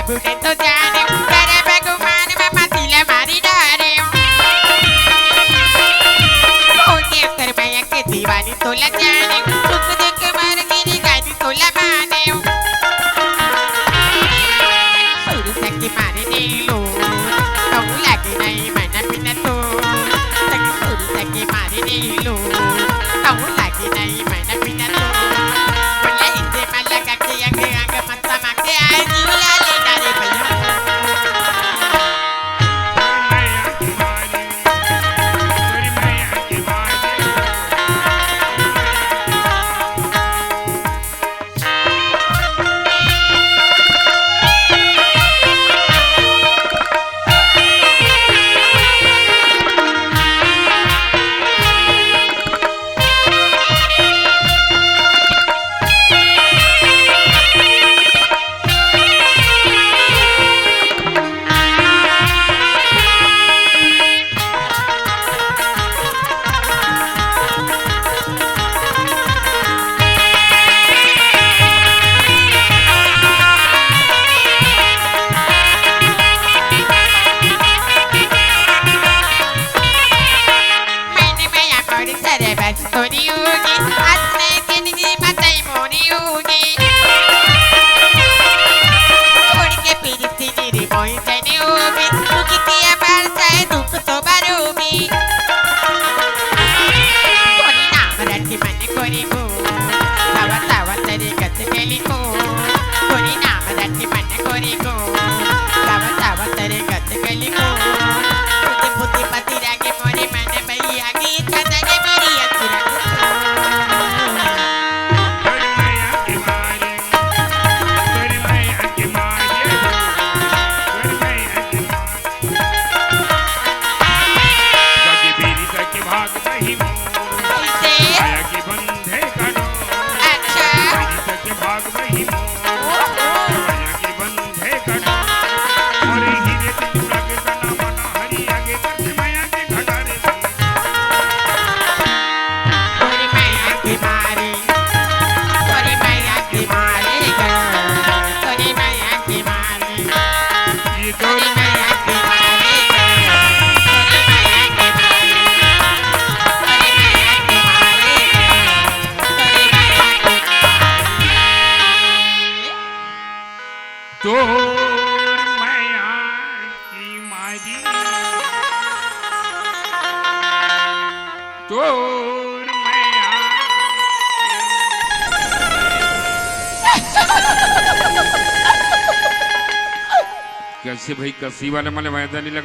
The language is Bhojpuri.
बुढ़े तो जाने तेरे बेगुमान में पतीला मारी डारे होके कर मैं के दीवानी तो ल जाने तुझ देख के मर गिरी गाड़ी तो ल माने सुर से की मारे नीलो तो लगे नहीं मना पिना तो सुर से की मारे नीलो तो लगे नहीं मना पिना तो बोला इसे मला का के अंग अंग मत माके आई जीवला ले डाले भैया Tony Ugi, asne जिंदगी बताई मोनी उगी छोड़ के फिर तेरी मोई जाने उगी तू कितिया बार चाहे दुख तो बारूबी कोनी नाम रटी मने कोरी को तावा तावा तेरे गत केली को कोनी नाम रटी मने कोरी को तावा तावा तेरे गत केली को पुती पुती पति रागे मोरे मने भैया गीत बजाने मेरी अतुरा कैसे भाई कसी वाले मैंने वायदा नहीं लगा